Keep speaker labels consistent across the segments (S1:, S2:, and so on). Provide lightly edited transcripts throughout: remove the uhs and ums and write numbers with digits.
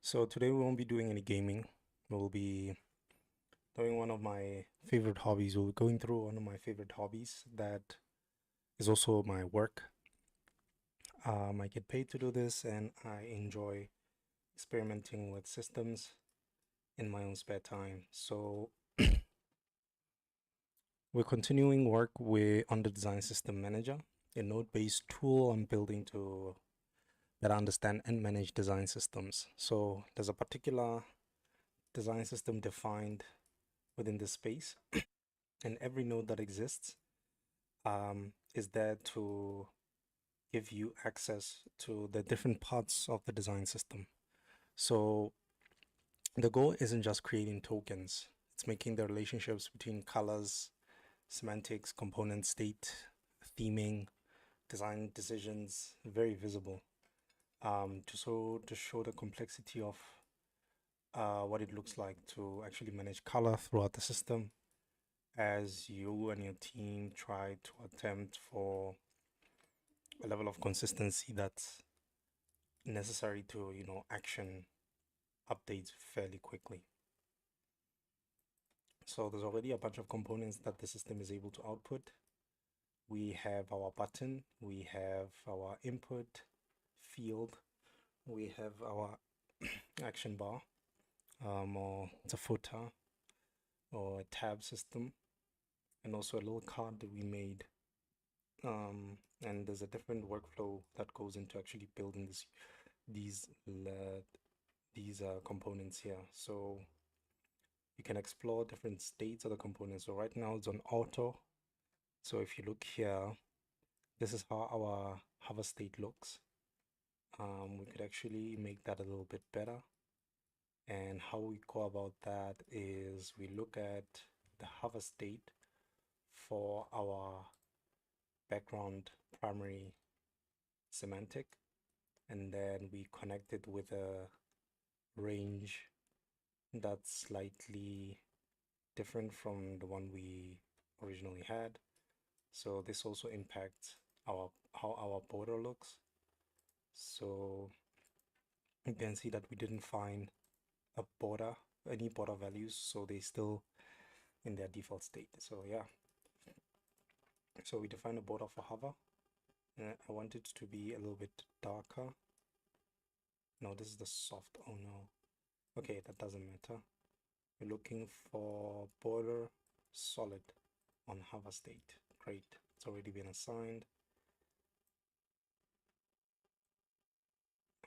S1: So today we won't be doing any gaming. We'll be doing one of my favorite hobbies. We'll be going through one of my favorite hobbies that is also my work. I get paid to do this and I enjoy experimenting with systems in my own spare time. So we're continuing work on the Design System Manager, a node-based tool I'm building to better understand and manage design systems. So there's a particular design system defined within this space, and every node that exists is there to give you access to the different parts of the design system. So the goal isn't just creating tokens, it's making the relationships between colors, semantics, component state, theming, design decisions very visible, to show the complexity of what it looks like to actually manage color throughout the system as you and your team try to attempt for a level of consistency that's necessary to, action updates fairly quickly. So there's already a bunch of components that the system is able to output. We have our button, we have our input field, we have our action bar, or it's a footer or a tab system, and also a little card that we made. And there's a different workflow that goes into actually building these components here. So you can explore different states of the components. So right now it's on auto. So if you look here, this is how our hover state looks. We could actually make that a little bit better. And how we go about that is we look at the hover state for our background primary semantic, and then we connect it with a range that's slightly different from the one we originally had. So this also impacts how our border looks. So you can see that we didn't find any border values, so they still in their default state. So yeah, so we define a border for hover. I want it to be a little bit darker. No, this is the soft. Oh no. Okay, that doesn't matter. We're looking for border solid on hover state. Great, it's already been assigned.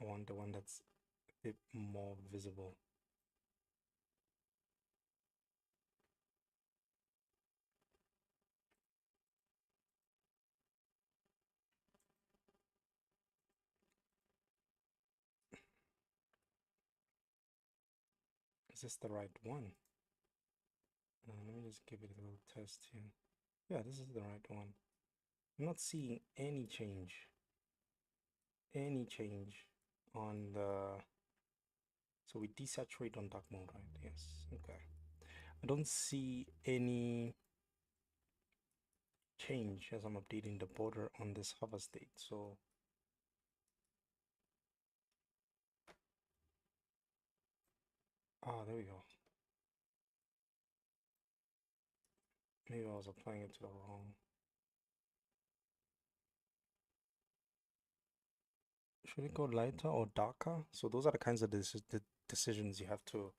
S1: I want the one that's a bit more visible. Is this the right one? Let me just give it a little test here. Yeah, this is the right one. I'm not seeing any change on the, so we desaturate on dark mode, right? Yes, okay. I don't see any change as I'm updating the border on this hover state. So there we go. Maybe I was applying it to the wrong. Should it go lighter or darker? So those are the kinds of decisions you have to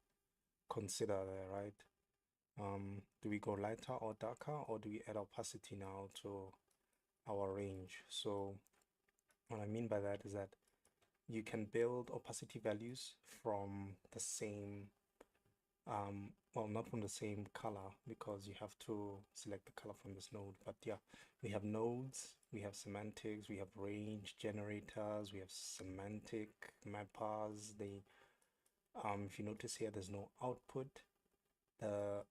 S1: consider there, right? Do we go lighter or darker, or do we add opacity now to our range? So what I mean by that is that you can build opacity values from the same, well, not from the same color, because you have to select the color from this node. But yeah, we have nodes, we have semantics, we have range generators, we have semantic mappers. If you notice here, there's no output. The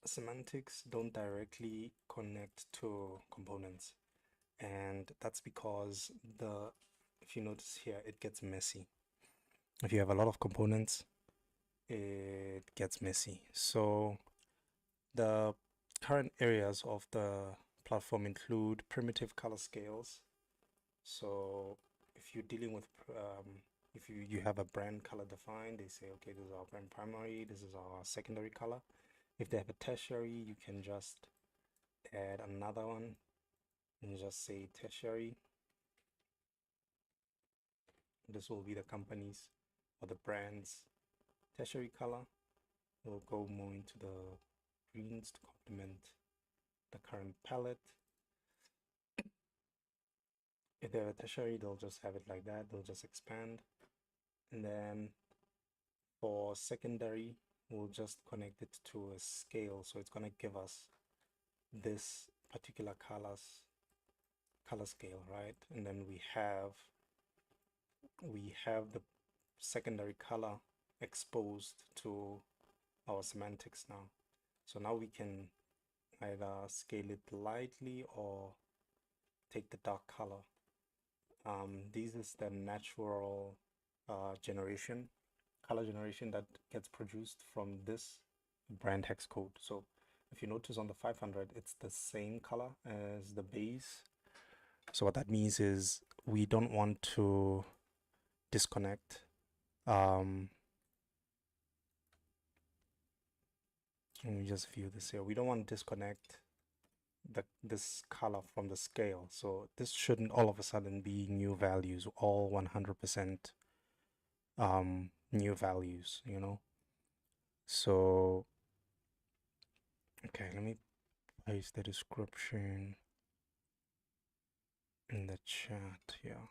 S1: semantics don't directly connect to components, and that's because if you notice here, it gets messy. If you have a lot of components, it gets messy. So the current areas of the platform include primitive color scales. So if you're dealing with if you have a brand color defined, they say, okay, this is our brand primary, this is our secondary color. If they have a tertiary, you can just add another one and just say tertiary. This will be the company's or the brand's tertiary color. We'll go more into the greens to complement the current palette. If they're a tertiary, they'll just have it like that. They'll just expand. And then for secondary, we'll just connect it to a scale. So it's going to give us this particular color scale, right? And then we have the secondary color exposed to our semantics now. So now we can either scale it lightly or take the dark color. This is the natural color generation that gets produced from this brand hex code. So if you notice on the 500, it's the same color as the base. So what that means is we don't want to disconnect. Let me just view this here. We don't want to disconnect this color from the scale. So this shouldn't all of a sudden be new values, all 100% new values, you know. So okay, let me paste the description in the chat here.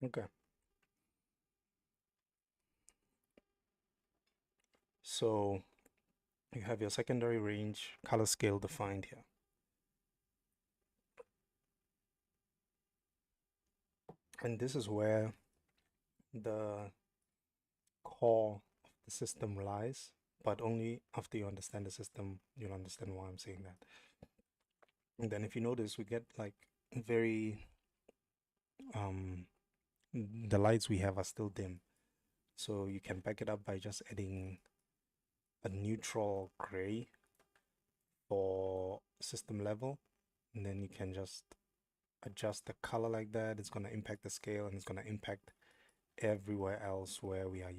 S1: Okay. So you have your secondary range color scale defined here. And this is where the core of the system lies, but only after you understand the system, you'll understand why I'm saying that. And then if you notice, we get like very, the lights we have are still dim. So you can back it up by just adding a neutral gray for system level. And then you can just adjust the color like that. It's going to impact the scale and it's going to impact everywhere else where we are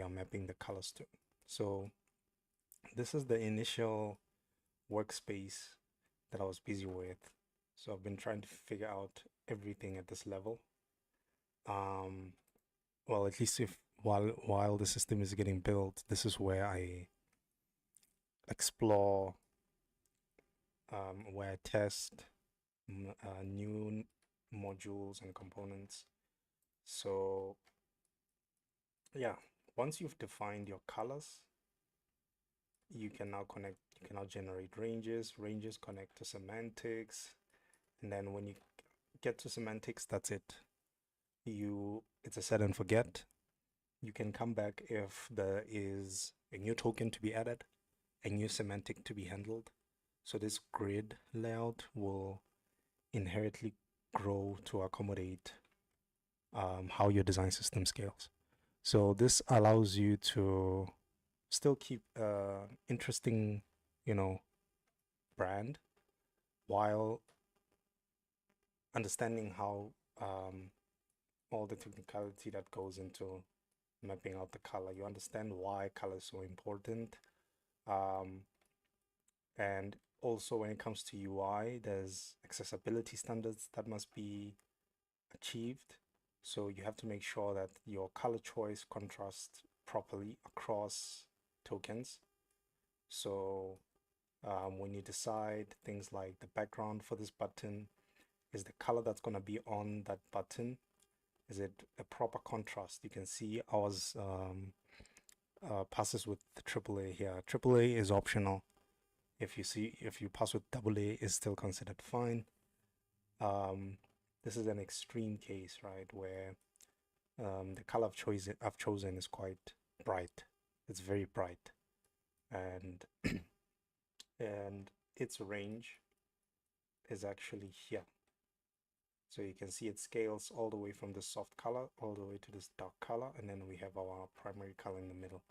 S1: mapping the colors to. So this is the initial workspace that I was busy with. So I've been trying to figure out everything at this level. Well, at least while the system is getting built, this is where I explore, where I test new modules and components. So yeah, once you've defined your colors, you can now generate ranges. Ranges connect to semantics, and then when you get to semantics, that's it. It's a set and forget. You can come back if there is a new token to be added, a new semantic to be handled. So this grid layout will inherently grow to accommodate how your design system scales. So this allows you to still keep interesting, brand while understanding how all the technicality that goes into mapping out the color. You understand why color is so important. And also when it comes to UI, there's accessibility standards that must be achieved. So you have to make sure that your color choice contrasts properly across tokens. So when you decide things like the background for this button, is the color that's going to be on that button, is it a proper contrast? You can see ours passes with the AAA here. AAA is optional. If you pass with double A, is still considered fine. This is an extreme case, right, where the color I've chosen is quite bright. It's very bright, and and its range is actually here. So you can see it scales all the way from the soft color all the way to this dark color, and then we have our primary color in the middle.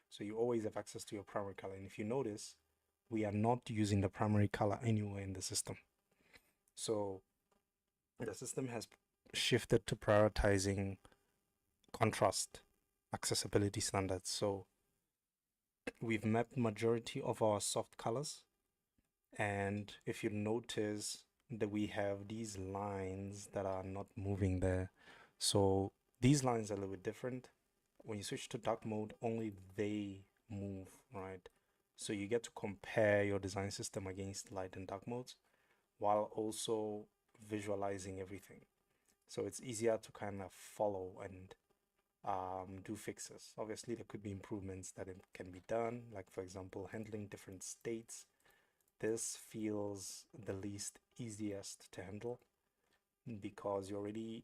S1: So you always have access to your primary color. And if you notice, we are not using the primary color anywhere in the system. So the system has shifted to prioritizing contrast accessibility standards. So we've mapped majority of our soft colors, and if you notice that we have these lines that are not moving there, so these lines are a little bit different. When you switch to dark mode, only they move, right? So you get to compare your design system against light and dark modes while also visualizing everything. So it's easier to kind of follow and do fixes. Obviously, there could be improvements that can be done, like for example, handling different states. This feels the least easiest to handle because you're already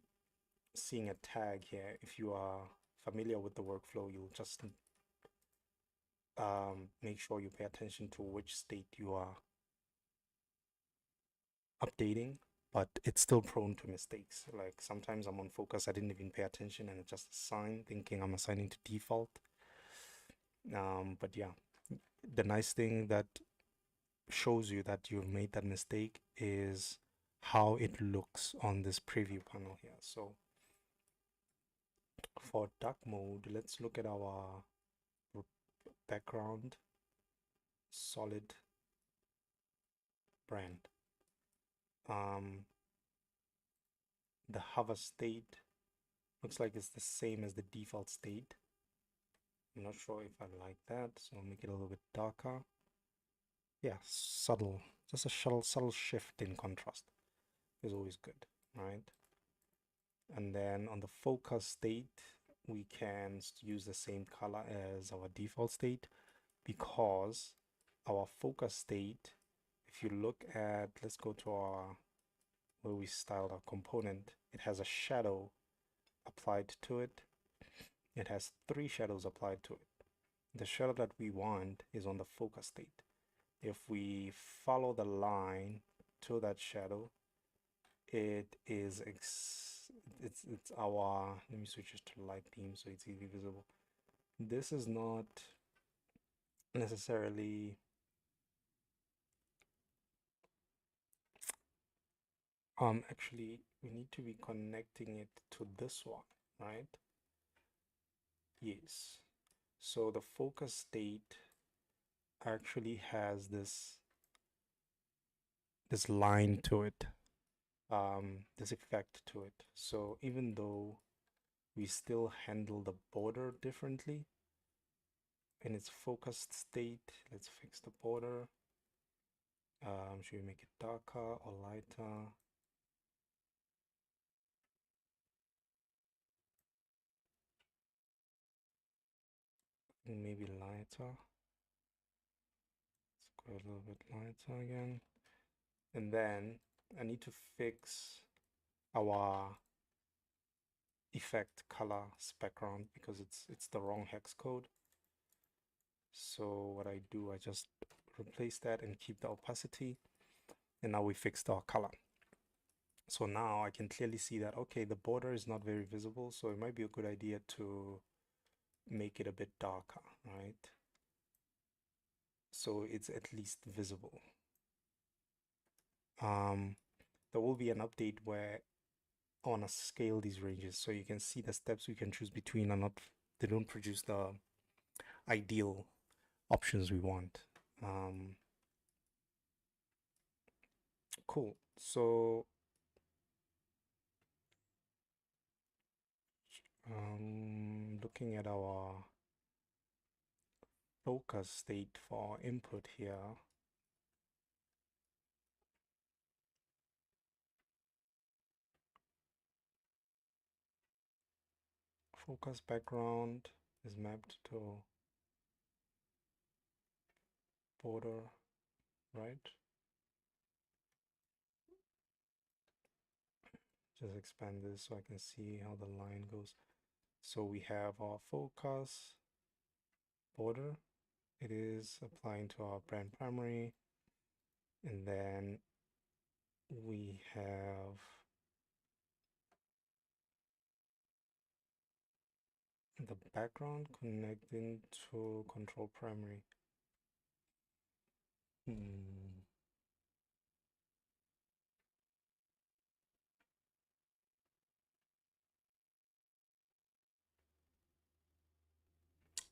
S1: seeing a tag here. If you are familiar with the workflow, you'll just make sure you pay attention to which state you are updating, but it's still prone to mistakes. Like sometimes I'm on focus, I didn't even pay attention and it just assign thinking I'm assigning to default. But yeah, the nice thing that shows you that you've made that mistake is how it looks on this preview panel here. So for dark mode, let's look at our background solid brand. The hover state looks like it's the same as the default state. I'm not sure if I like that, so I'll make it a little bit darker. Yeah, subtle, just a subtle shift in contrast is always good, right? And then on the focus state, we can use the same color as our default state because our focus state, if you look at, let's go to our, where we styled our component, it has a shadow applied to it. It has 3 shadows applied to it. The shadow that we want is on the focus state. If we follow the line to that shadow, it is it's our, let me switch it to light beam so it's easily visible. This is not necessarily actually we need to be connecting it to this one, right? Yes. So the focus state actually has this line to it, this effect to it. So even though we still handle the border differently in its focused state, let's fix the border. Should we make it darker or lighter? Maybe lighter. Let's go a little bit lighter again. And then I need to fix our effect color background because it's the wrong hex code. So what I do, I just replace that and keep the opacity. And now we fixed our color. So now I can clearly see that, okay, the border is not very visible. So it might be a good idea to make it a bit darker, right? So it's at least visible. There will be an update where I want to scale these ranges so you can see the steps we can choose between are not, they don't produce the ideal options we want. Cool. So looking at our focus state for our input here, focus background is mapped to border. right? Just expand this so I can see how the line goes. So we have our focus border. It is applying to our brand primary. And then we have the background connecting to control primary.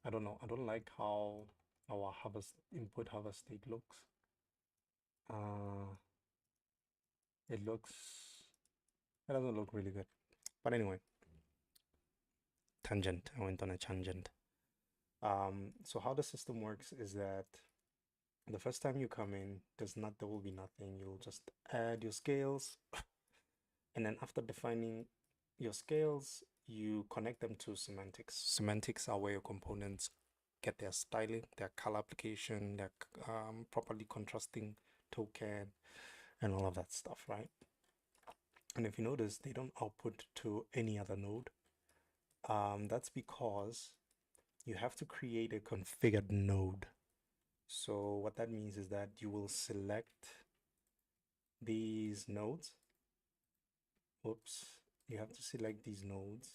S1: I don't know. I don't like how our harvest input harvest state looks. It looks, it doesn't look really good. But anyway, tangent. I went on a tangent. So how the system works is that the first time you come in, there will be nothing. You'll just add your scales, and then after defining your scales, you connect them to semantics. Semantics are where your components get their styling, their color application, their properly contrasting token, and all of that stuff, right? And if you notice, they don't output to any other node. That's because you have to create a configured node. So what that means is that you will select these nodes. Oops, you have to select these nodes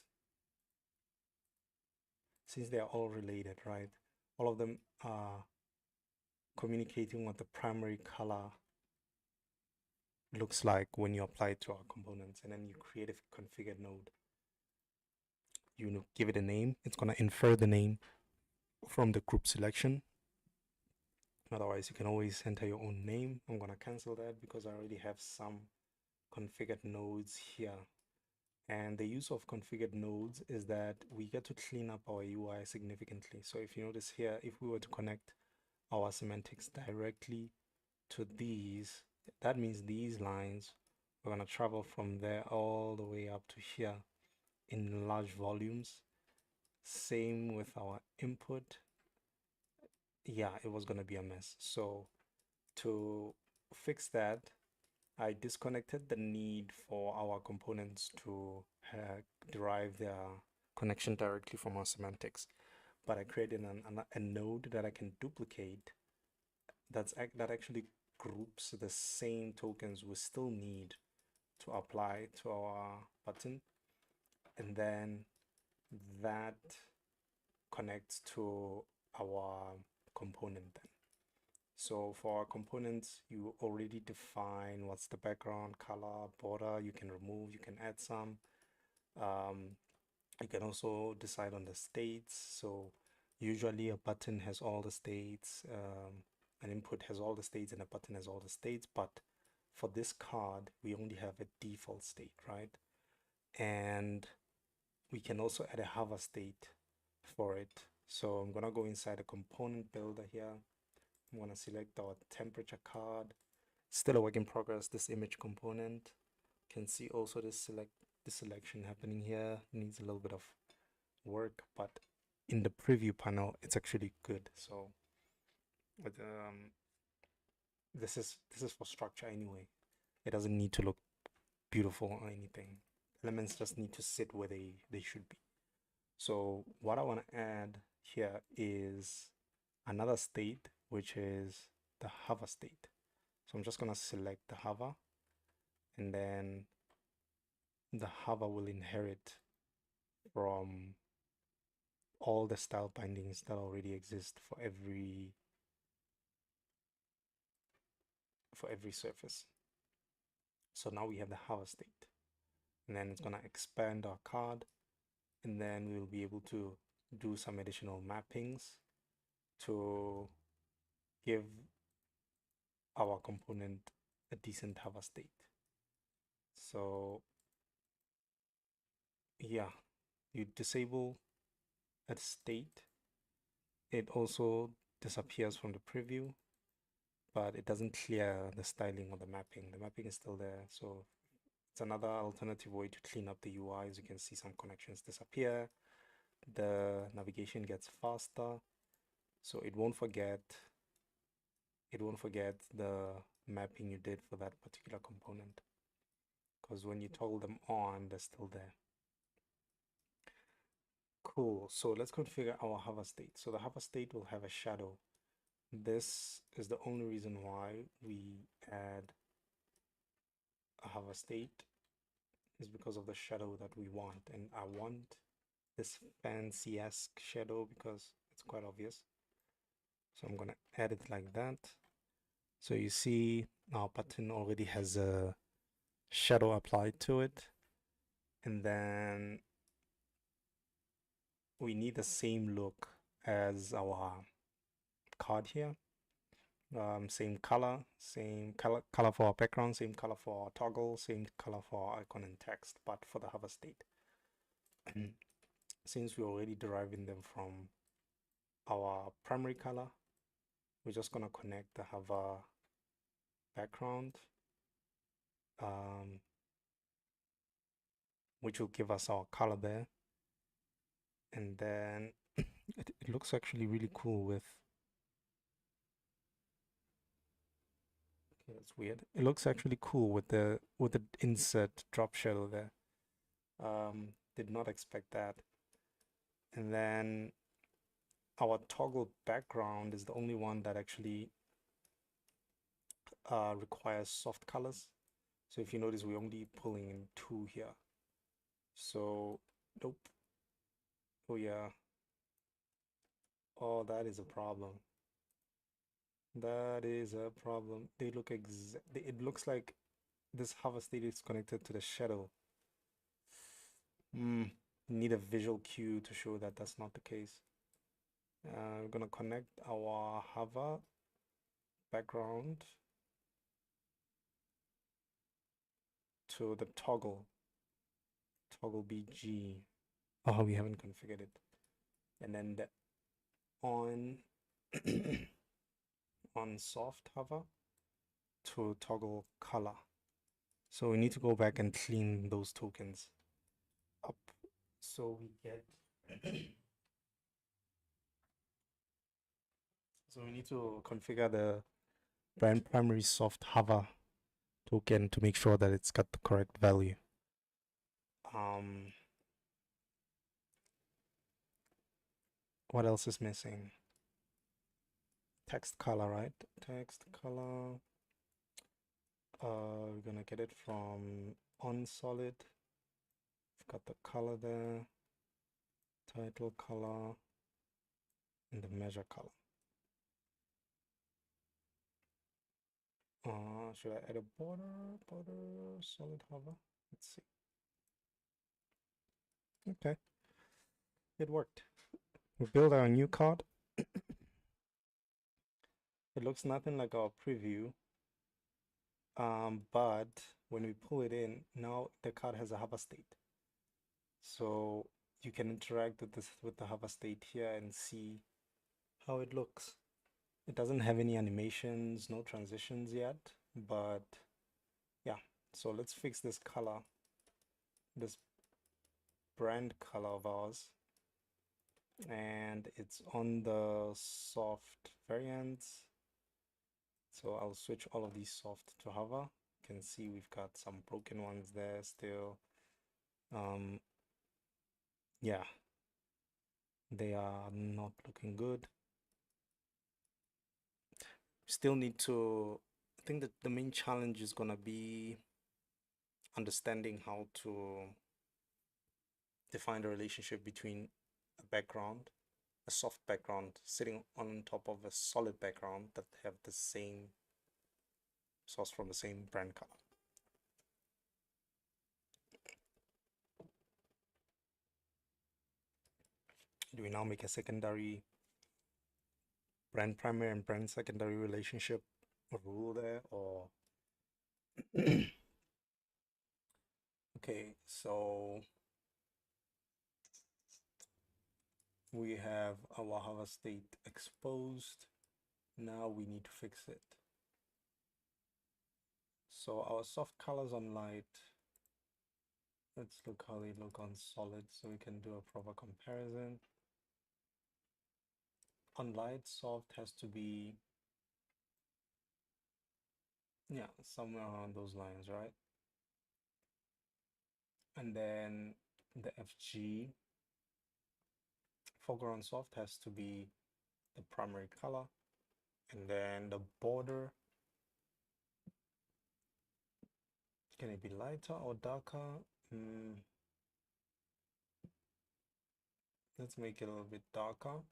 S1: since they are all related, right? All of them are communicating what the primary color looks like when you apply it to our components, and then you create a configured node. You give it a name. It's going to infer the name from the group selection. Otherwise, you can always enter your own name. I'm going to cancel that because I already have some configured nodes here. And the use of configured nodes is that we get to clean up our UI significantly. So if you notice here, if we were to connect our semantics directly to these, that means these lines are going to travel from there all the way up to here in large volumes. Same with our input. Yeah, it was going to be a mess. So to fix that, I disconnected the need for our components to derive their connection directly from our semantics, but I created a node that I can duplicate that actually groups the same tokens we still need to apply to our button, and then that connects to our component then. So for our components, you already define what's the background, color, border. You can remove, you can add some. You can also decide on the states. So usually a button has all the states, an input has all the states, and a button has all the states. But for this card, we only have a default state, right? And we can also add a hover state for it. So I'm gonna go inside the component builder here. I'm gonna select our temperature card. Still a work in progress, this image component. Can see also this selection happening here. Needs a little bit of work, but in the preview panel, it's actually good. So but, this is for structure anyway. It doesn't need to look beautiful or anything. Elements just need to sit where they should be. So what I want to add here is another state, which is the hover state. So I'm just going to select the hover, and then the hover will inherit from all the style bindings that already exist for every surface. So now we have the hover state, and then it's going to expand our card, and then we'll be able to do some additional mappings to give our component a decent hover state. So yeah, you disable a state, it also disappears from the preview, but it doesn't clear the styling or the mapping. The mapping is still there. So it's another alternative way to clean up the UI. As you can see, some connections disappear. The navigation gets faster, so it won't forget it won't forget the mapping you did for that particular component, because when you toggle them on, they're still there. Cool. So let's configure our hover state. So the hover state will have a shadow. This is the only reason why we add a hover state, is because of the shadow that we want. And I want this fancy-esque shadow because it's quite obvious. So I'm going to add it like that. So you see our pattern already has a shadow applied to it. And then we need the same look as our card here. Same color for our background, same color for our toggle, same color for our icon and text, but for the hover state. Since we're already deriving them from our primary color, we're just gonna connect the hover background, which will give us our color there. And then it looks actually really cool with, okay, that's weird. It looks actually cool with the insert drop shadow there. Did not expect that. And then our toggle background is the only one that actually requires soft colors. So if you notice, we're only pulling in 2 here. So, nope. Oh yeah. Oh, that is a problem. That is a problem. They look it looks like this hover state is connected to the shadow. Need a visual cue to show that that's not the case. We're gonna connect our hover background to the toggle BG. Oh, we haven't configured it. And then the on on soft hover to toggle color. So we need to go back and clean those tokens up so we get so we need to configure the brand primary soft hover token to make sure that it's got the correct value. What else is missing? Text color, right? Text color. We're gonna get it from on solid. We've got the color there, title color, and the measure color. Should I add a border, solid hover? Let's see. Okay, it worked. We build our new card. It looks nothing like our preview, but when we pull it in, now the card has a hover state. So you can interact with the hover state here and see how it looks. It doesn't have any animations, no transitions yet, but yeah. So let's fix this color, this brand color of ours, and it's on the soft variants. So I'll switch all of these soft to hover. You can see we've got some broken ones there still. Yeah, they are not looking good. Still need to, I think that the main challenge is gonna be understanding how to define the relationship between a background, a soft background sitting on top of a solid background that have the same source from the same brand color. Do we now make a secondary brand primary and brand secondary relationship rule there, or okay, so we have our hover state exposed. Now we need to fix it. So our soft colors on light, let's look how they look on solid so we can do a proper comparison. On light, soft has to be Yeah, somewhere around those lines, right? And then the FG, foreground soft, has to be the primary color. And then the border, can it be lighter or darker? Let's make it a little bit darker.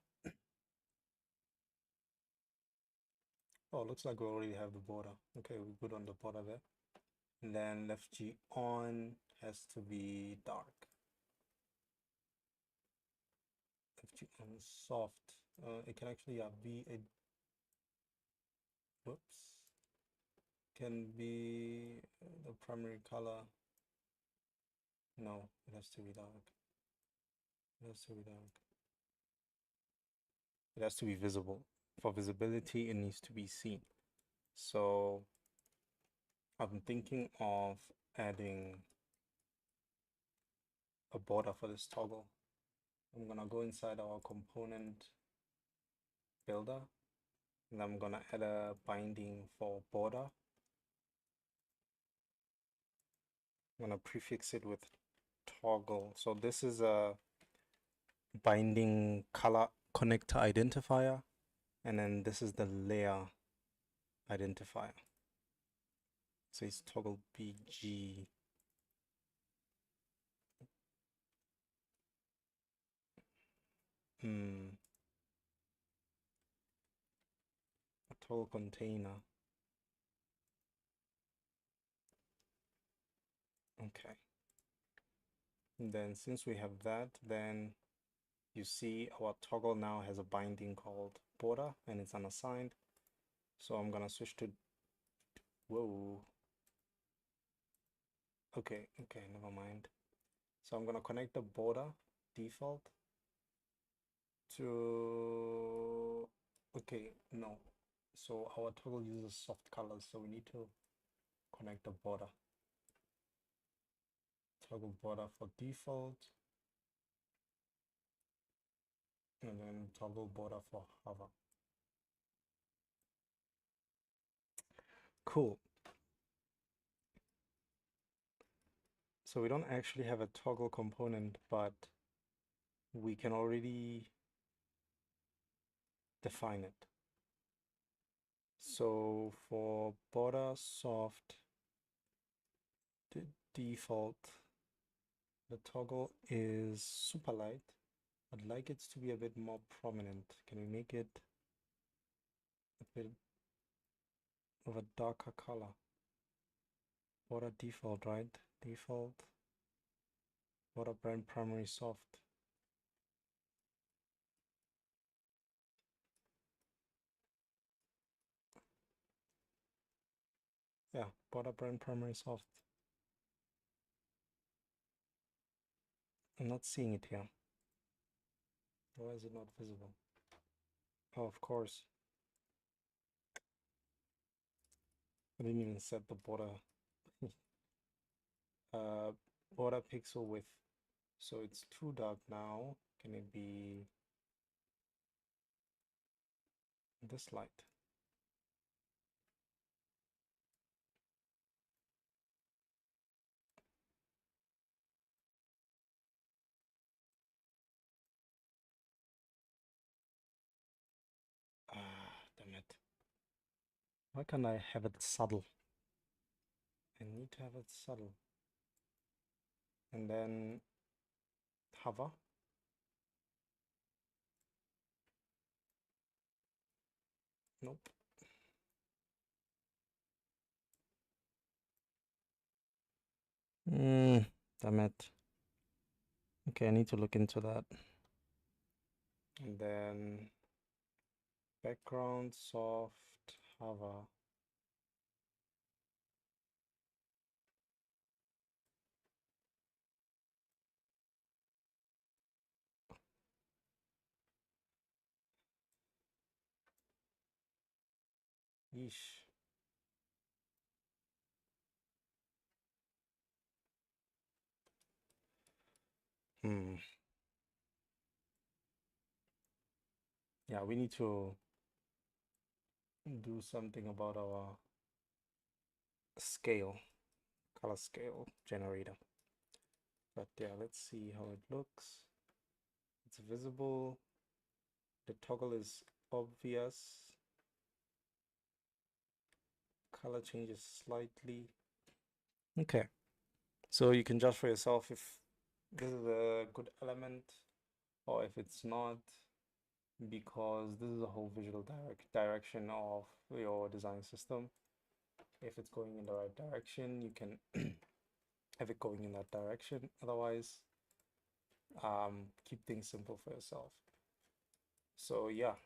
S1: Oh, looks like we already have the border. Okay, we're good on the border there. And then left G on has to be dark. Left G on soft. It can actually be a, whoops, can be the primary color. No, it has to be dark. It has to be dark. It has to be visible. For visibility, it needs to be seen. So I'm thinking of adding a border for this toggle. I'm gonna go inside our component builder and I'm gonna add a binding for border. I'm gonna prefix it with toggle. So this is a binding color connector identifier, and then this is the layer identifier. So it's toggle BG. A toggle container. Okay. And then since we have that, then you see our toggle now has a binding called border and it's unassigned. So I'm gonna switch to, whoa. Okay, never mind. So I'm gonna connect the border default to, okay, no. So our toggle uses soft colors, so we need to connect the border. Toggle border for default, and then toggle border for hover. Cool. So we don't actually have a toggle component, but we can already define it. So for border soft, the default, the toggle is super light. I'd like it to be a bit more prominent. Can we make it a bit of a darker color? Border default, right? Default. Border brand primary soft. Yeah, border brand primary soft. I'm not seeing it here. Why is it not visible? Oh, of course. I didn't even set the border border pixel width. So it's too dark now. Can it be this light? Ah, damn it. Why can't I have it subtle? I need to have it subtle. And then hover. Nope. Damn it. Okay, I need to look into that. And then background soft hover. Yeesh. Yeah, we need to do something about our scale, color scale generator. But yeah, let's see how it looks. It's visible. The toggle is obvious. Color changes slightly. Okay, so you can judge for yourself if this is a good element or if it's not, because this is a whole visual direction of your design system. If it's going in the right direction, you can have it going in that direction. Otherwise, keep things simple for yourself. So yeah,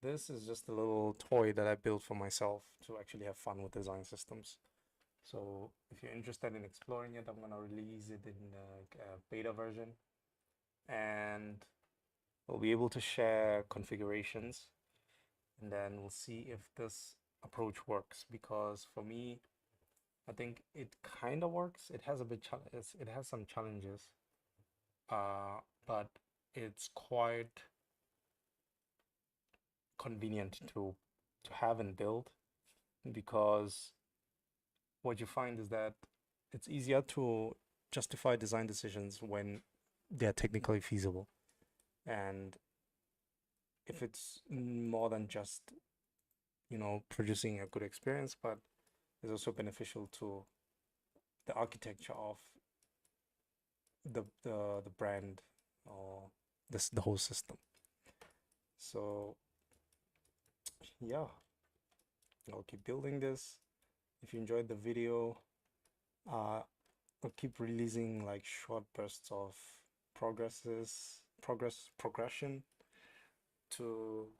S1: this is just a little toy that I built for myself to actually have fun with design systems. So if you're interested in exploring it, I'm gonna release it in a beta version, and we'll be able to share configurations, and then we'll see if this approach works. Because for me, I think it kind of works. It has a bit it has some challenges, but it's quite convenient to have and build, because what you find is that it's easier to justify design decisions when they're technically feasible. And if it's more than just, producing a good experience, but it's also beneficial to the architecture of the brand or the whole system. So yeah, I'll keep building this. If you enjoyed the video, I'll keep releasing like short bursts of progression to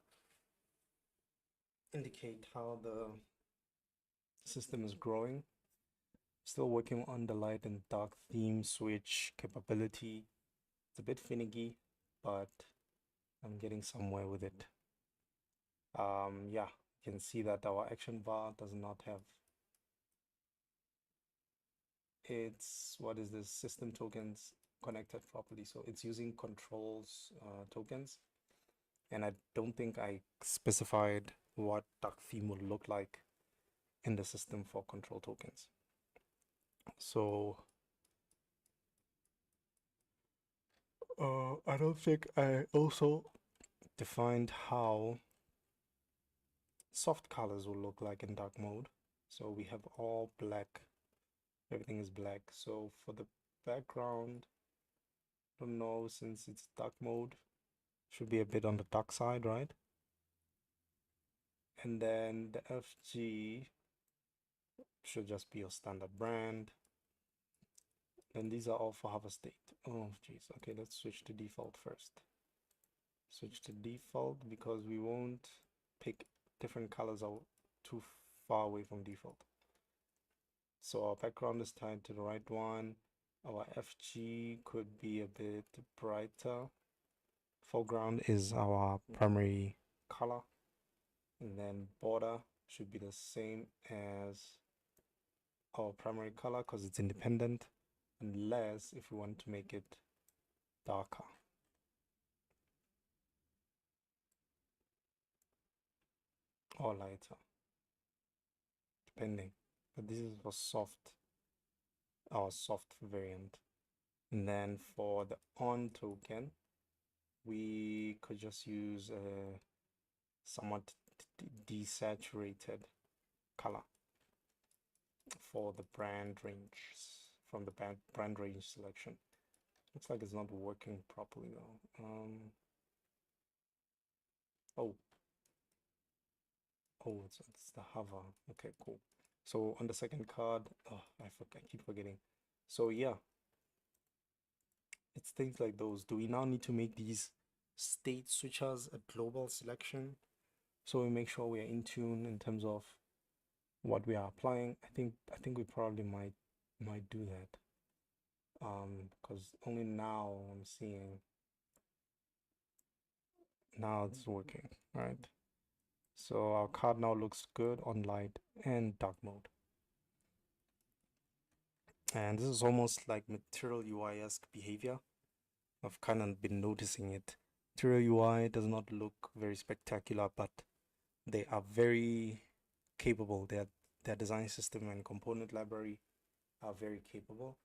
S1: indicate how the system is growing. Still working on the light and dark theme switch capability. It's a bit finicky, but I'm getting somewhere with it. Yeah, you can see that our action bar does not have its, what is this, system tokens connected properly. So it's using controls tokens. And I don't think I specified what dark theme would look like in the system for control tokens. So I don't think I also defined how soft colors will look like in dark mode. So we have all black, everything is black. So for the background, I don't know, since it's dark mode, should be a bit on the dark side, right? And then the FG should just be your standard brand. And these are all for hover state. Oh, geez. Okay, let's switch to default first. Switch to default because we won't pick different colors out too far away from default. So our background is tied to the right one. Our FG could be a bit brighter. Foreground is our primary color. And then border should be the same as our primary color because it's independent, unless if we want to make it darker. Or lighter, depending. But this is for soft, our soft variant. And then for the on token, we could just use a somewhat desaturated color for the brand range, from the brand range selection. Looks like it's not working properly though. Oh, it's the hover. Okay, cool. So on the second card, oh, I keep forgetting. So yeah, it's things like those. Do we now need to make these state switchers a global selection so we make sure we are in tune in terms of what we are applying? I think we probably might do that. Because only now I'm seeing now it's working, right? So our card now looks good on light and dark mode. And this is almost like Material UI-esque behavior. I've kind of been noticing it. Material UI does not look very spectacular, but they are very capable. their design system and component library are very capable.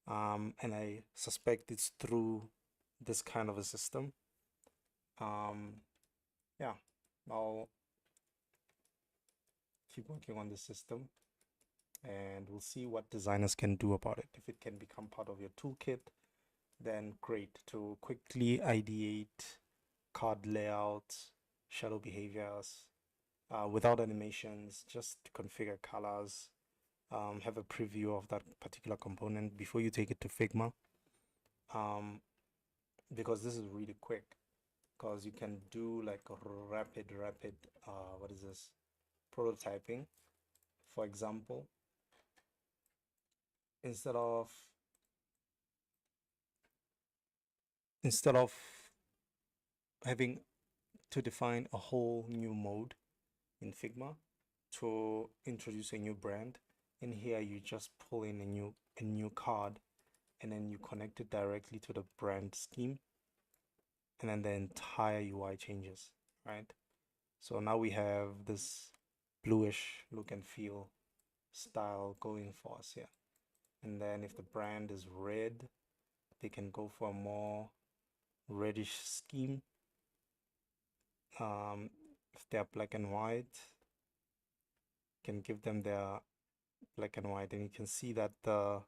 S1: And I suspect it's through this kind of a system. Yeah, I'll keep working on this system and we'll see what designers can do about it. If it can become part of your toolkit, then great, to quickly ideate card layouts, shadow behaviors, without animations, just configure colors, have a preview of that particular component before you take it to Figma. Because this is really quick, because you can do like a rapid, what is this? Prototyping. For example, instead of having to define a whole new mode in Figma to introduce a new brand, in here you just pull in a new card and then you connect it directly to the brand scheme, and then the entire UI changes, right? So now we have this bluish look and feel style going for us here. And then if the brand is red, they can go for a more reddish scheme. If they're black and white, can give them their black and white, and you can see that the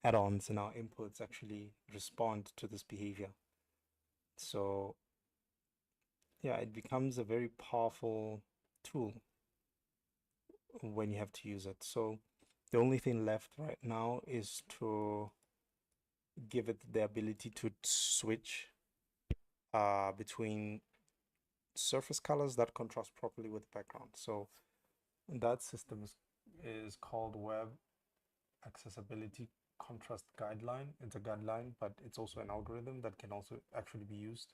S1: add-ons in our inputs actually respond to this behavior. So yeah, it becomes a very powerful tool when you have to use it. So the only thing left right now is to give it the ability to switch between surface colors that contrast properly with background. So that system is called Web Accessibility Contrast Guideline. It's a guideline, but it's also an algorithm that can also actually be used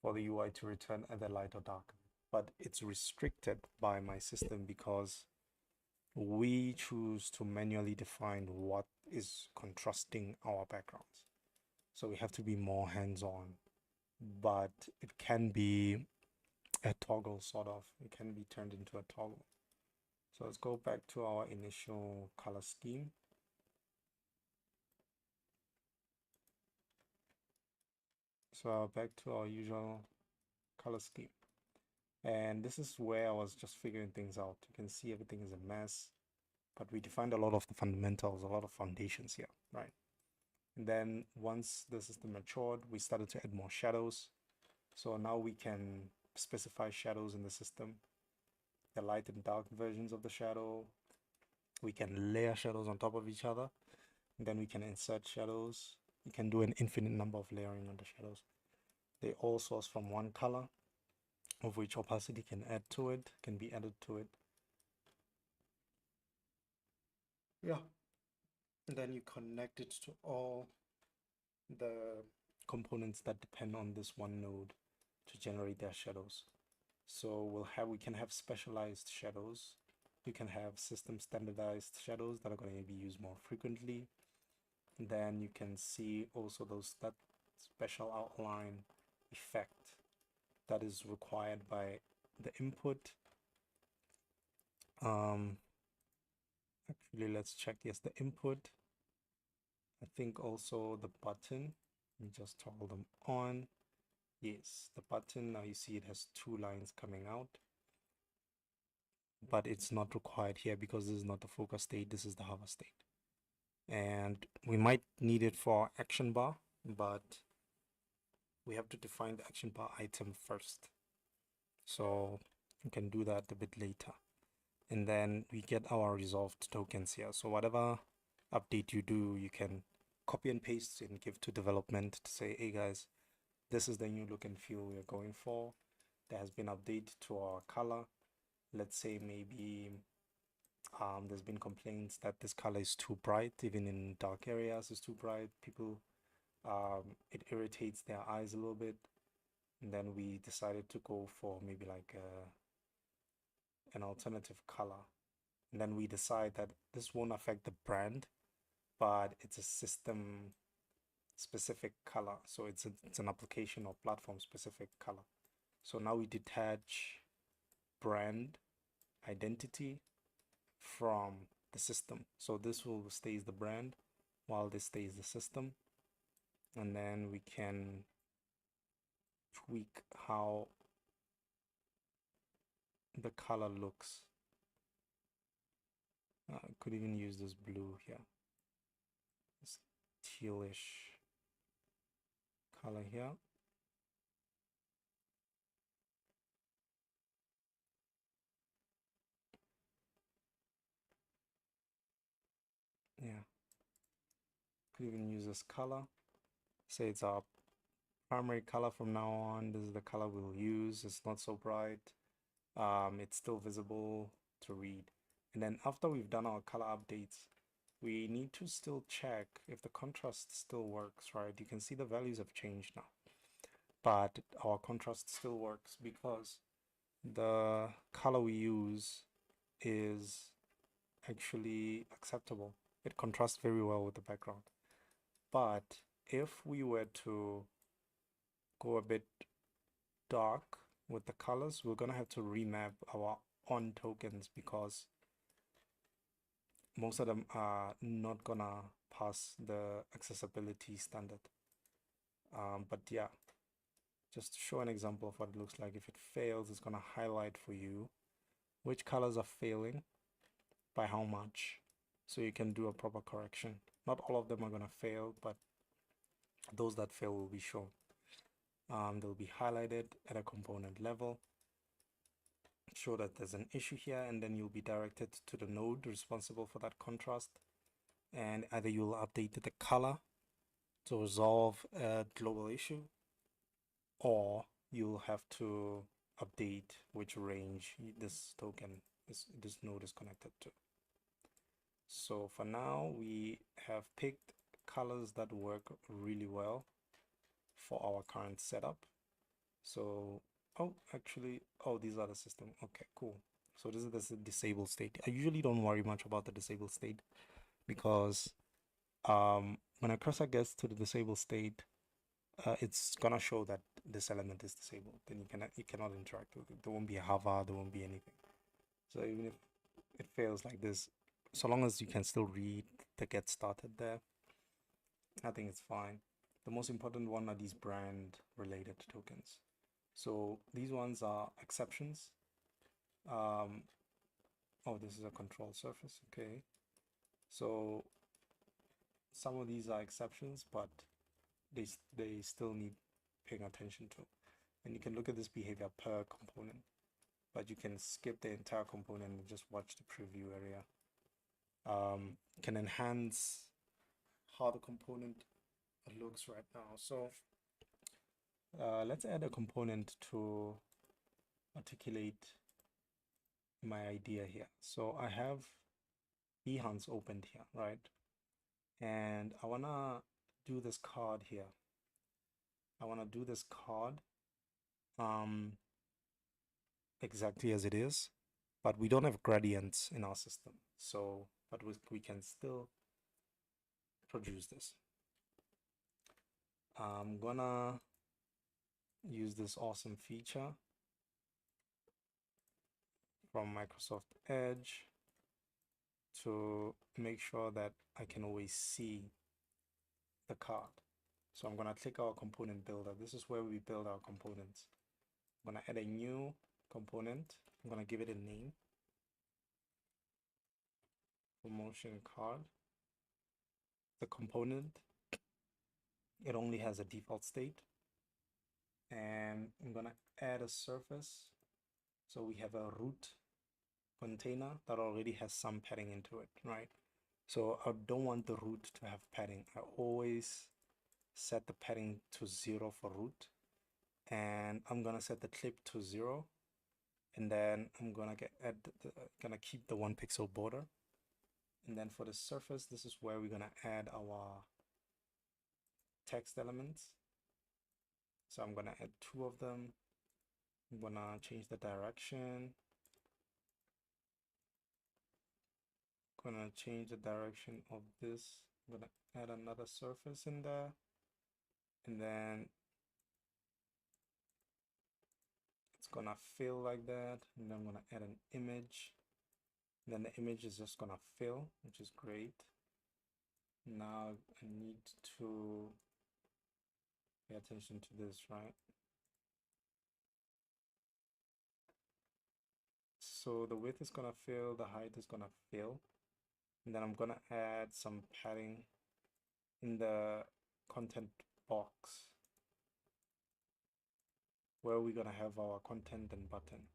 S1: for the UI to return either light or dark. But it's restricted by my system because we choose to manually define what is contrasting our backgrounds. So we have to be more hands-on, but it can be a toggle, sort of. It can be turned into a toggle. So let's go back to our initial color scheme. So back to our usual color scheme. And this is where I was just figuring things out. You can see everything is a mess, but we defined a lot of the fundamentals, a lot of foundations here, right? And then once the system matured, we started to add more shadows. So now we can specify shadows in the system, the light and dark versions of the shadow. We can layer shadows on top of each other. And then we can insert shadows. You can do an infinite number of layering on the shadows. They all source from one color, of which opacity can be added to it. Yeah. And then you connect it to all the components that depend on this one node to generate their shadows. So we can have specialized shadows. You can have system standardized shadows that are going to be used more frequently. And then you can see also that special outline effect that is required by the input. Actually, let's check. Yes, the input. I think also the button. Let me just toggle them on. Yes, the button, now you see it has two lines coming out, but it's not required here because this is not the focus state, this is the hover state. And we might need it for action bar, but we have to define the action bar item first. So we can do that a bit later. And then we get our resolved tokens here. So whatever update you do, you can copy and paste and give to development to say, hey guys, this is the new look and feel we're going for. There has been update to our color. Let's say maybe there's been complaints that this color is too bright, even in dark areas it's too bright. People, it irritates their eyes a little bit. And then we decided to go for maybe like an alternative color. And then we decide that this won't affect the brand, but it's a system specific color. So it's an application or platform specific color. So now we detach brand identity from the system. So this will stays the brand while this stays the system. And then we can tweak how the color looks. Could even use this blue here, this tealish color here. Yeah, could even use this color. Say it's our primary color from now on. This is the color we'll use. It's not so bright. It's still visible to read. And then after we've done our color updates, we need to still check if the contrast still works, right? You can see the values have changed now, but our contrast still works because the color we use is actually acceptable. It contrasts very well with the background. But if we were to go a bit dark with the colors, we're gonna have to remap our on tokens because most of them are not gonna pass the accessibility standard. But yeah, just to show an example of what it looks like. If it fails, it's gonna highlight for you which colors are failing by how much, so you can do a proper correction. Not all of them are gonna fail, but those that fail will be shown. They'll be highlighted at a component level, show that there's an issue here, and then you'll be directed to the node responsible for that contrast, and either you'll update the color to resolve a global issue, or you'll have to update which range this token, this node is connected to. So for now, we have picked colors that work really well for our current setup. So, oh, actually, oh, these are the system. Okay, cool. So this is the disabled state. I usually don't worry much about the disabled state because when a cursor gets to the disabled state, it's gonna show that this element is disabled. Then you cannot interact with it. There won't be a hover, there won't be anything. So even if it fails like this, so long as you can still read the get started there, I think it's fine. The most important one are these brand related tokens. So these ones are exceptions. Oh, this is a control surface. Okay. So some of these are exceptions, but they still need paying attention to. And you can look at this behavior per component, but you can skip the entire component and just watch the preview area. Can enhance how the component looks right now. So let's add a component to articulate my idea here. So I have Behance opened here, right? And I wanna do this card here. I wanna do this card exactly as it is, but we don't have gradients in our system. So, but we can still produce this. I'm gonna use this awesome feature from Microsoft Edge to make sure that I can always see the card. So I'm gonna click our component builder. This is where we build our components. I'm gonna add a new component. I'm gonna give it a name. Promotion card. The component, it only has a default state. And I'm gonna add a surface. So we have a root container that already has some padding into it, right? So I don't want the root to have padding. I always set the padding to 0 for root, and I'm gonna set the clip to 0, and then I'm gonna gonna keep the 1 pixel border. And then for the surface, this is where we're gonna add our text elements. So I'm gonna add 2 of them. I'm gonna change the direction. Gonna change the direction of this. I'm gonna add another surface in there, and then it's gonna fill like that, and then I'm gonna add an image. Then the image is just gonna fill, which is great. Now I need to pay attention to this, right? So the width is gonna fill, the height is gonna fill, and then I'm gonna add some padding in the content box where we're gonna have our content and button.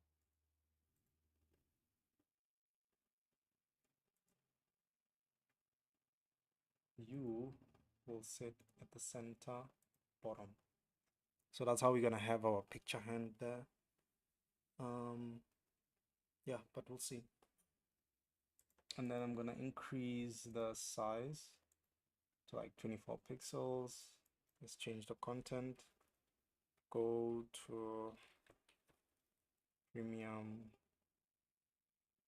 S1: You will sit at the center bottom. So that's how we're gonna have our picture hand there. Yeah, but we'll see. And then I'm gonna increase the size to like 24 pixels. Let's change the content. Go to premium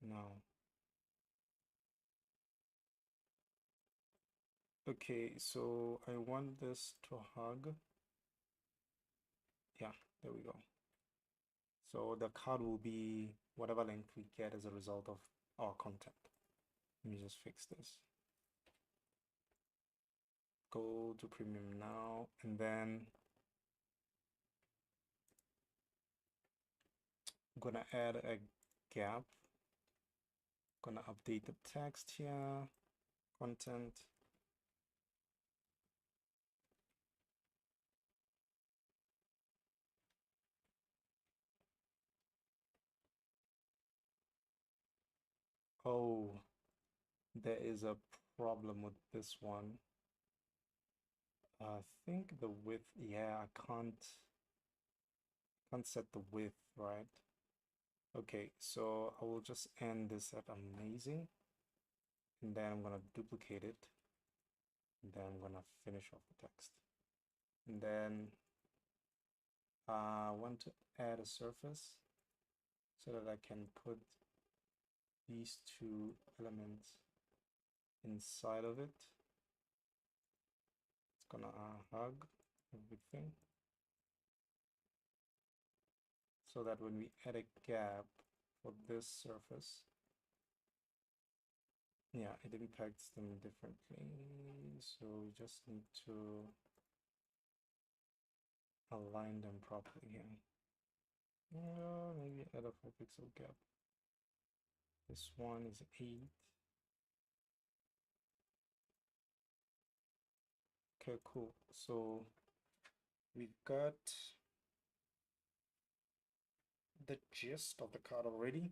S1: now. Okay, so I want this to hug. Yeah, there we go. So the card will be whatever length we get as a result of our content. Let me just fix this. Go to premium now, and then I'm gonna add a gap. Gonna update the text here, content. Oh, there is a problem with this one. I think the width, yeah, I can't set the width, right? Okay, so I will just end this at amazing, and then I'm gonna duplicate it, and then I'm gonna finish off the text. And then I want to add a surface so that I can put these two elements inside of it. It's gonna hug everything so that when we add a gap for this surface, yeah, it impacts them differently. So we just need to align them properly here. Maybe add a 4 pixel gap. This one is 8. Okay, cool. So we got the gist of the card already.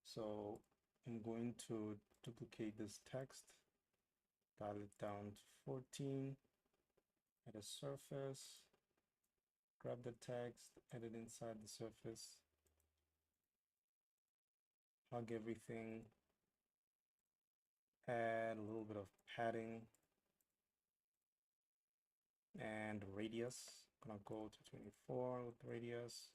S1: So I'm going to duplicate this text, dial it down to 14, add a surface, grab the text, add it inside the surface, hug everything, add a little bit of padding and radius. I'm gonna go to 24 with radius.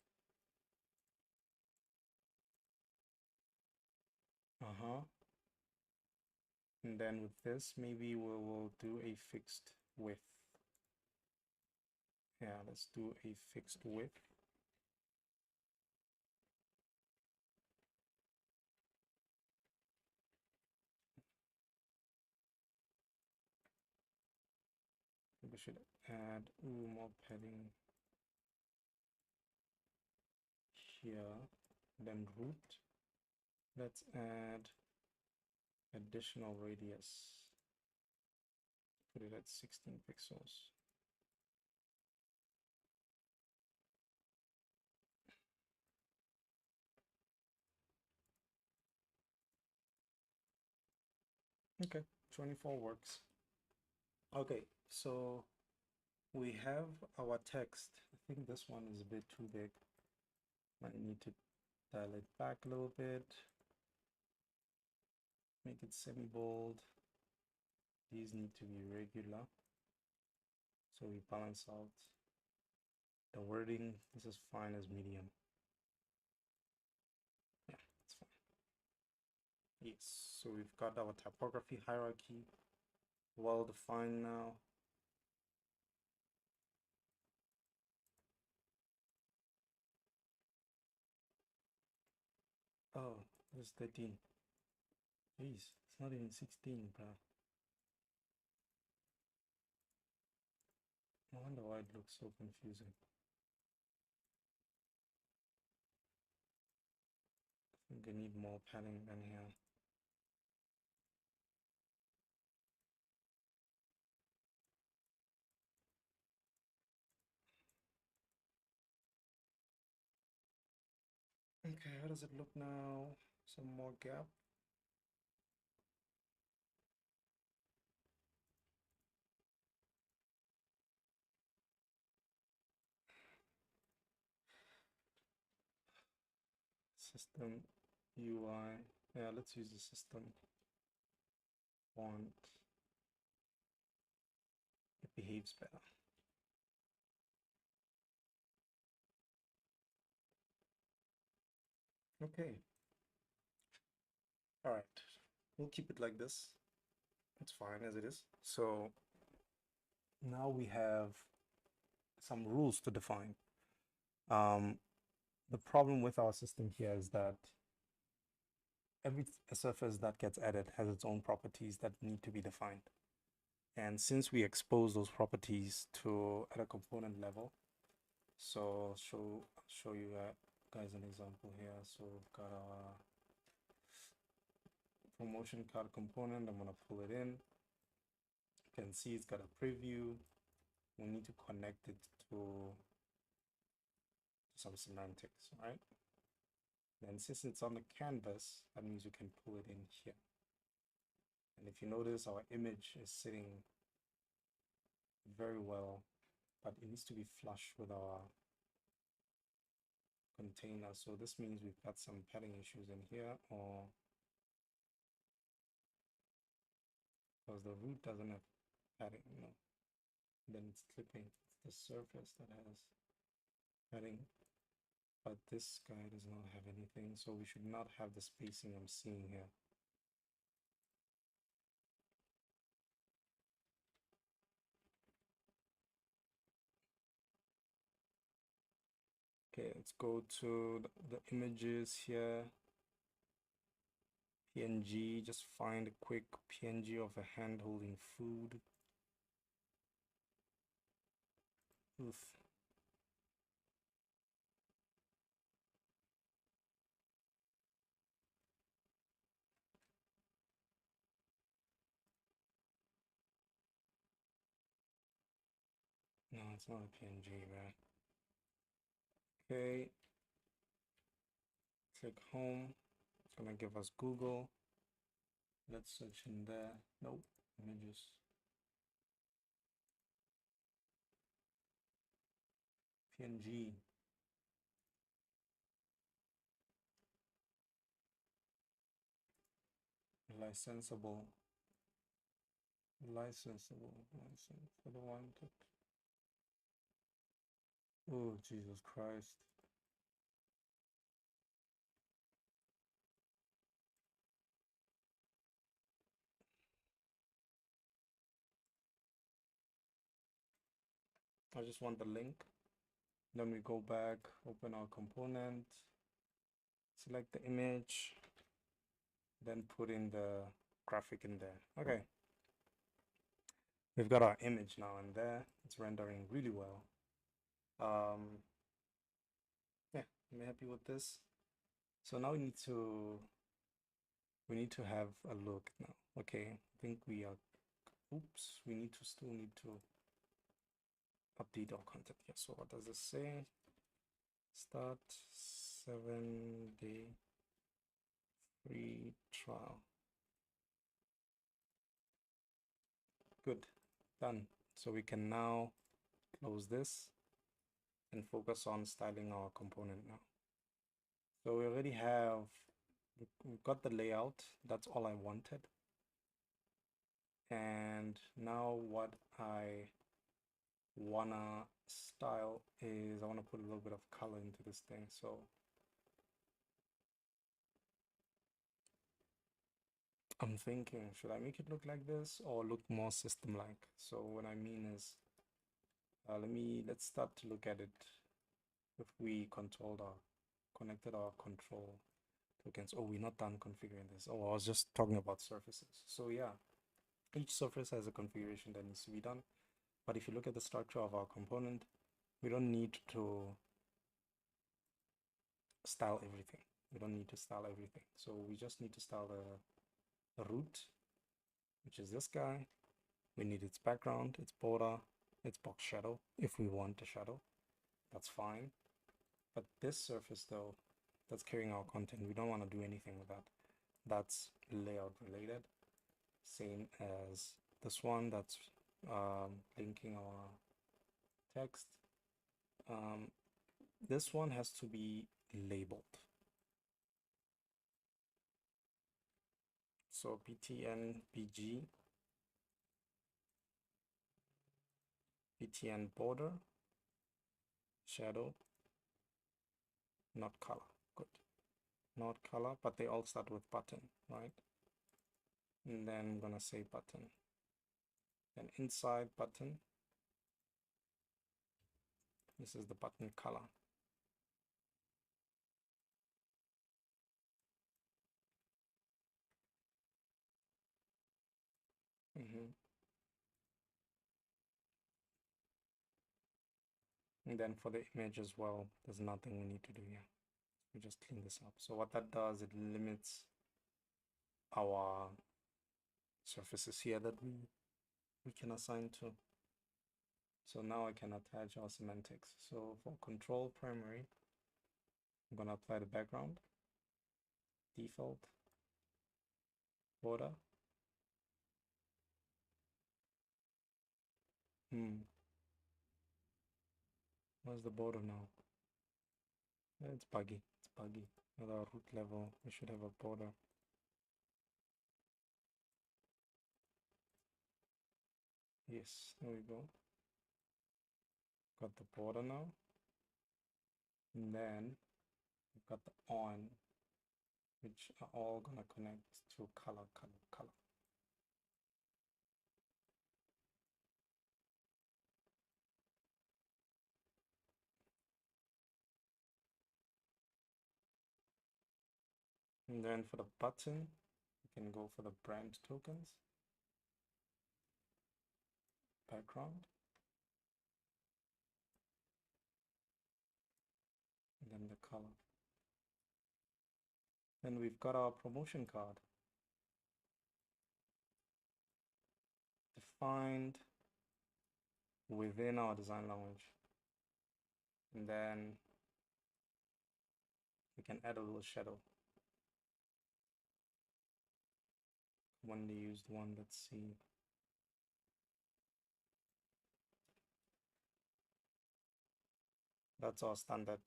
S1: And then with this, maybe we will do a fixed width. Yeah, let's do a fixed width. We should add more padding here, then root. Let's add additional radius. Put it at 16 pixels. Okay, 24 works. Okay, so we have our text. I think this one is a bit too big. Might need to dial it back a little bit. Make it semi-bold. These need to be regular. So we balance out the wording. This is fine as medium. Yeah, it's fine. Yes, so we've got our typography hierarchy well defined now. Oh, This is 13. Jeez, it's not even 16, bro. No wonder why it looks so confusing. I think I need more padding than here. Okay, how does it look now? Some more gap. System UI. Yeah, let's use the system font. It behaves better. Okay. All right. We'll keep it like this. It's fine as it is. So now we have some rules to define. The problem with our system here is that every surface that gets added has its own properties that need to be defined. And since we expose those properties to at a component level, so show you guys an example here. So we've got our promotion card component. I'm gonna pull it in. You can see it's got a preview. We need to connect it to some semantics, right? Then since it's on the canvas, that means we can pull it in here. And if you notice, our image is sitting very well, but it needs to be flush with our container. So this means we've got some padding issues in here, or because the root doesn't have padding, you know, then it's clipping. It's the surface that has padding, but this guy does not have anything, so we should not have the spacing I'm seeing here. Okay, let's go to the images here. PNG, just find a quick PNG of a hand holding food. Oof. No, it's not a PNG, man. Okay. Click home. It's gonna give us Google. Let's search in there. Nope. Images. PNG. Licensable. Licensable. License. I don't want it. Oh, Jesus Christ. I just want the link. Then we go back, open our component, select the image, then put in the graphic in there. Okay. We've got our image now in there. It's rendering really well. Yeah, I'm happy with this. So now we need to have a look now. Okay, I think we are, oops, we still need to update our content here. So what does this say? Start 7-day free trial. Good, done. So we can now close this and focus on styling our component now. So we already have, we've got the layout. That's all I wanted. And now what I wanna style is I wanna put a little bit of color into this thing. So I'm thinking, should I make it look like this or look more system-like? So what I mean is, let's start to look at it if we connected our control tokens. Oh, we're not done configuring this. Oh, I was just talking about surfaces. So yeah, each surface has a configuration that needs to be done. But if you look at the structure of our component, we don't need to style everything. We don't need to style everything. So we just need to style the root, which is this guy. We need its background, its border, its box shadow. If we want a shadow, that's fine. But this surface though, that's carrying our content, we don't want to do anything with that. That's layout related. Same as this one, that's linking our text. This one has to be labeled. So btn bg btn border shadow, not color. Good. Not color, but they all start with button, right? And then I'm gonna say button. Then inside button, this is the button color. And then for the image as well, there's nothing we need to do here. We just clean this up. So what that does, it limits our surfaces here that we can assign to. So now I can attach our semantics. So for control primary, I'm gonna apply the background, default, border. Where's the border now? It's buggy. It's buggy. At our root level, we should have a border. Yes, there we go. Got the border now. And then we've got the on, which are all gonna connect to color, color, color. And then for the button, you can go for the brand tokens, background, and then the color. Then we've got our promotion card defined within our design language. And then we can add a little shadow. Commonly used one, let's see. That's our standard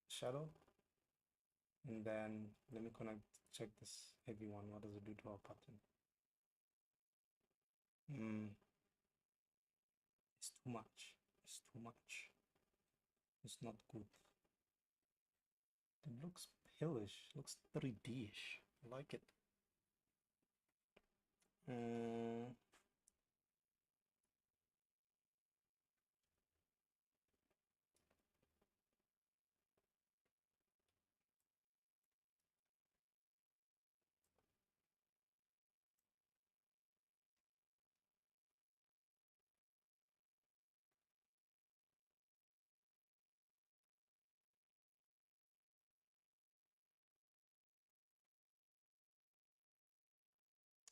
S1: shadow. And then let me check this heavy one. What does it do to our pattern? It's too much. It's too much. It's not good. It looks palish. Looks 3D-ish. I like it.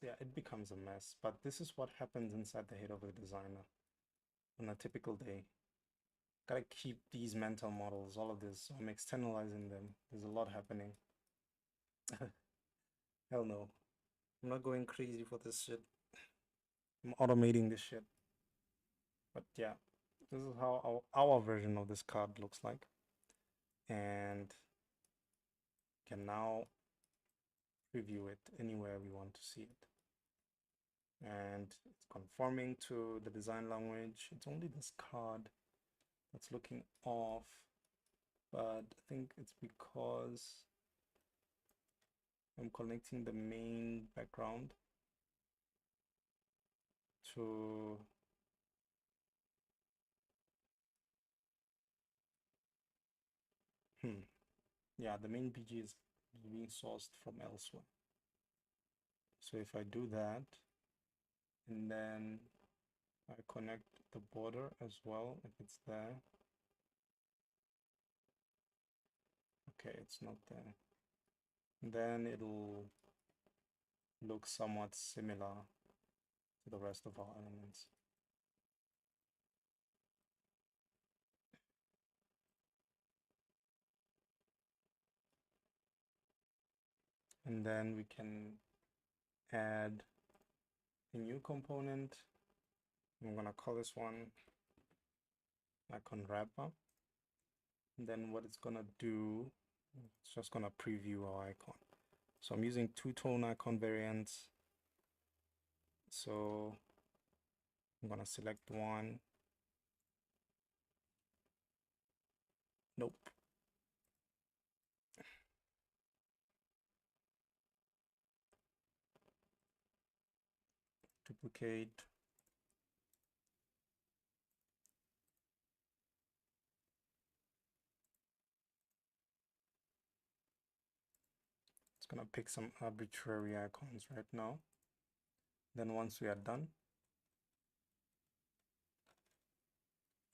S1: Yeah, it becomes a mess, but this is what happens inside the head of a designer on a typical day. Gotta keep these mental models, all of this. I'm externalizing them. There's a lot happening. Hell no. I'm not going crazy for this shit. I'm automating this shit. But yeah, this is how our version of this card looks like. And can now preview it anywhere we want to see it. And it's conforming to the design language. It's only this card that's looking off, but I think it's because I'm connecting the main background to yeah, the main BG is being sourced from elsewhere. So if I do that, and then I connect the border as well, if it's there. Okay, it's not there. Then it'll look somewhat similar to the rest of our elements. And then we can add a new component. I'm gonna call this one icon wrapper. And then what it's gonna do, it's just gonna preview our icon. So I'm using two-tone icon variants. So I'm gonna select one. Nope. Duplicate. It's gonna pick some arbitrary icons right now. Then once we are done,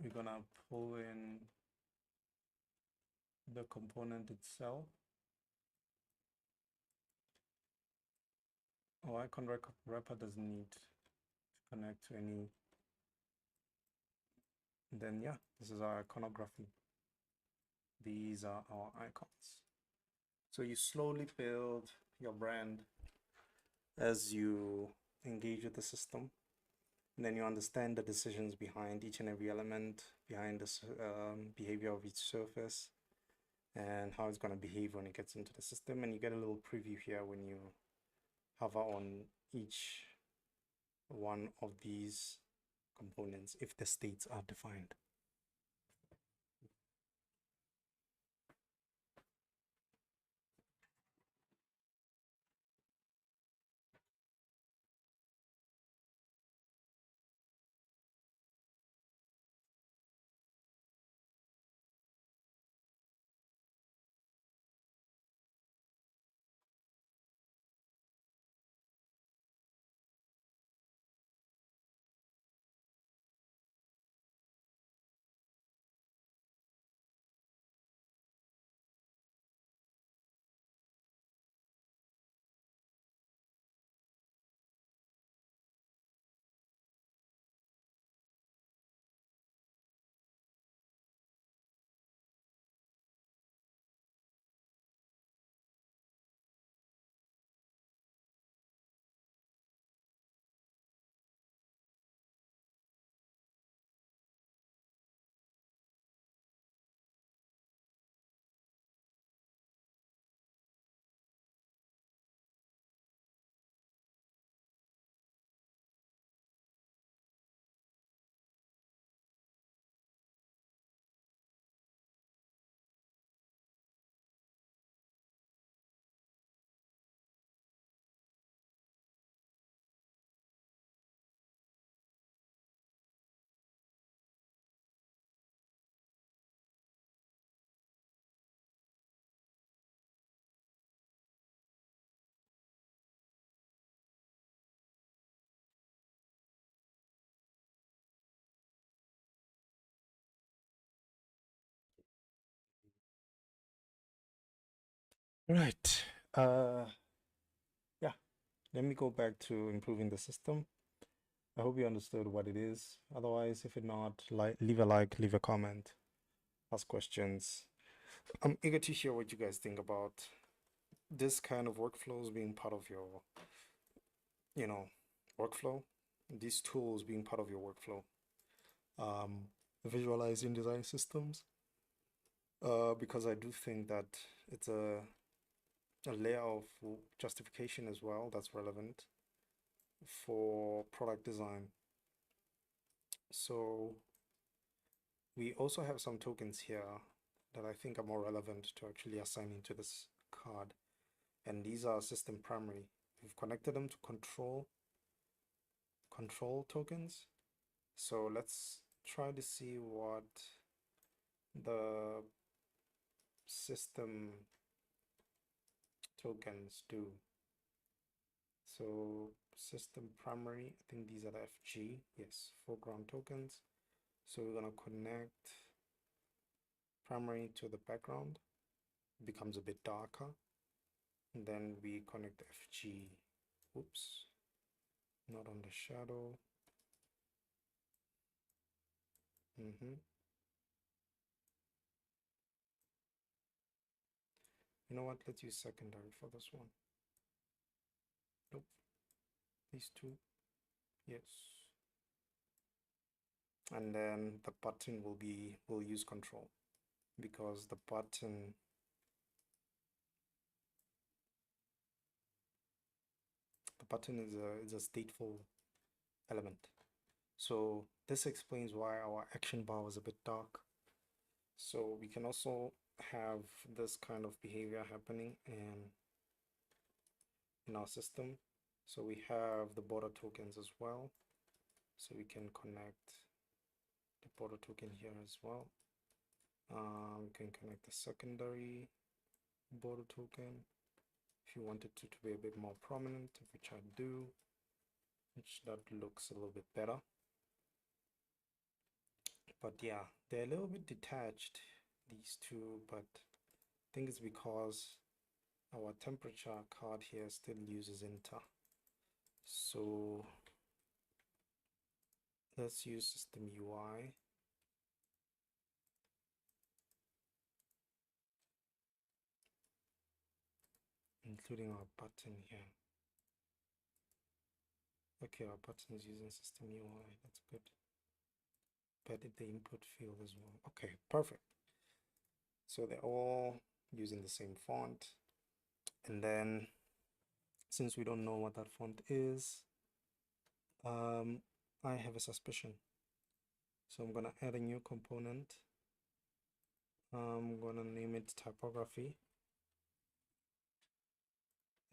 S1: we're gonna pull in the component itself. Oh, icon wrapper doesn't need to connect to any. Then yeah, this is our iconography. These are our icons. So you slowly build your brand as you engage with the system. And then you understand the decisions behind each and every element, behind the behavior of each surface, and how it's going to behave when it gets into the system. And you get a little preview here when you hover on each one of these components if the states are defined. Right. Yeah, let me go back to improving the system. I hope you understood what it is. Otherwise, if it not, leave a like, leave a comment, ask questions. I'm eager to hear what you guys think about this kind of workflows being part of your, workflow. These tools being part of your workflow. Visualizing design systems. Because I do think that it's a layer of justification as well that's relevant for product design. So we also have some tokens here that I think are more relevant to actually assign into this card. And these are system primary. We've connected them to control tokens. So let's try to see what the system tokens do. So system primary, I think these are the FG, yes, foreground tokens. So we're gonna connect primary to the background, it becomes a bit darker, and then we connect FG, oops, not on the shadow. You know what, let's use secondary for this one. Nope, these two, yes. And then the button will use control, because the button is a stateful element. So this explains why our action bar was a bit dark. So we can also have this kind of behavior happening in our system. So we have the border tokens as well. So we can connect the border token here as well. We can connect the secondary border token if you wanted to be a bit more prominent, which I do, which that looks a little bit better. But yeah, they're a little bit detached, these two, but I think it's because our temperature card here still uses inter. So let's use system UI. Including our button here. Okay, our button is using system UI, that's good. But the input field as well. Okay, perfect. So they're all using the same font. And then since we don't know what that font is, I have a suspicion. So I'm gonna add a new component. I'm gonna name it typography.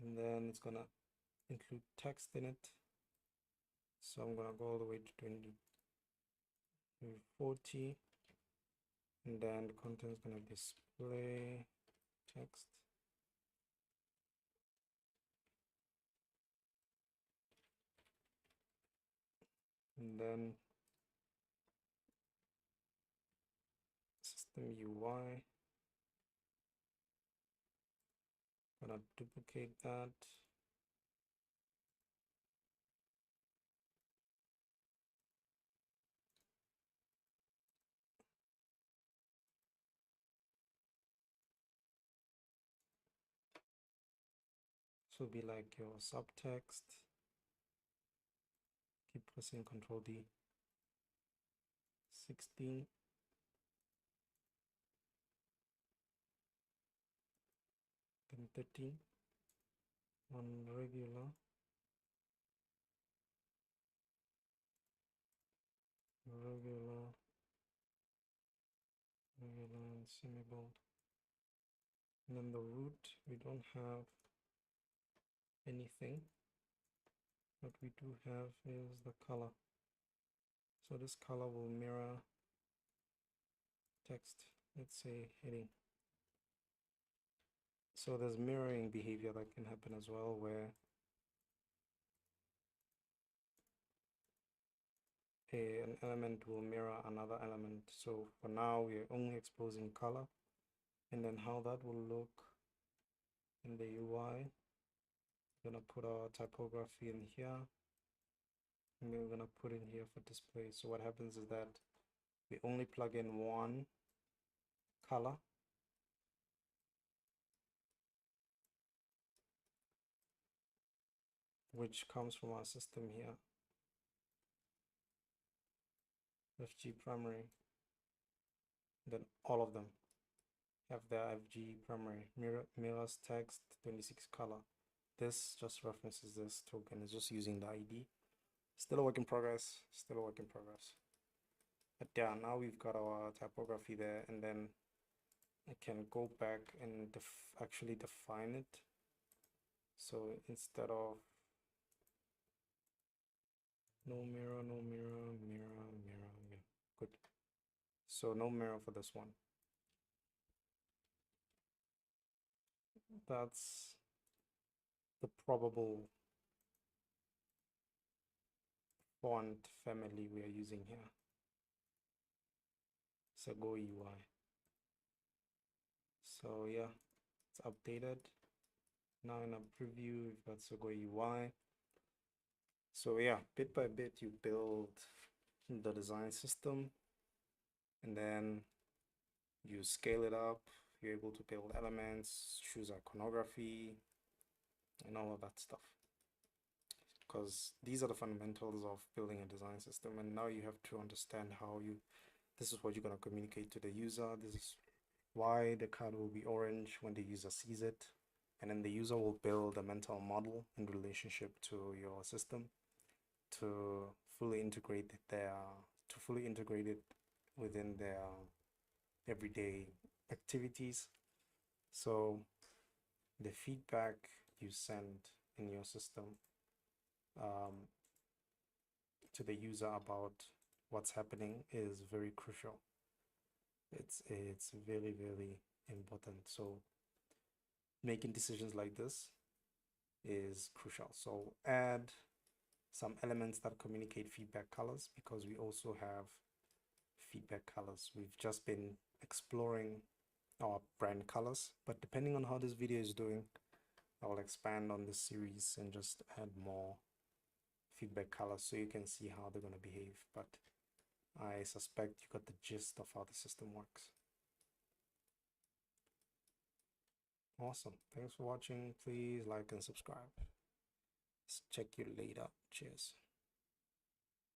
S1: And then it's gonna include text in it. So I'm gonna go all the way to 40. And then the content is gonna display text. And then system UI, gonna duplicate that. So be like your subtext. Keep pressing Control D. 16. Then 13. On regular. Regular. Regular and semi-bold. And then the root, we don't have anything. What we do have is the color. So this color will mirror text, let's say heading. So there's mirroring behavior that can happen as well, where an element will mirror another element. So for now, we're only exposing color, and then how that will look in the UI. We're gonna put our typography in here, and then we're gonna put in here for display. So what happens is that we only plug in one color, which comes from our system here, FG primary. Then all of them have their FG primary, mirrors text 26 color. This just references this token, it's just using the ID. Still a work in progress, still a work in progress. But yeah, now we've got our typography there, and then I can go back and actually define it. So instead of no mirror, no mirror, mirror, mirror, mirror. Good. So no mirror for this one. that's the probable font family we are using here. Go UI. So yeah, it's updated. Now in a preview, we've got Go UI. So yeah, bit by bit, you build the design system, and then you scale it up. You're able to build elements, choose iconography, and all of that stuff. Because these are the fundamentals of building a design system, and now you have to understand how this is what you're going to communicate to the user. This is why the card will be orange when the user sees it, and then the user will build a mental model in relationship to your system to fully integrate it within their everyday activities. So the feedback you send in your system to the user about what's happening is very crucial. It's very, very important. So making decisions like this is crucial. So add some elements that communicate feedback colors, because we also have feedback colors. We've just been exploring our brand colors, but depending on how this video is doing, I'll expand on this series and just add more feedback colors so you can see how they're going to behave. But I suspect you got the gist of how the system works. Awesome. Thanks for watching. Please like and subscribe. Check you later. Cheers.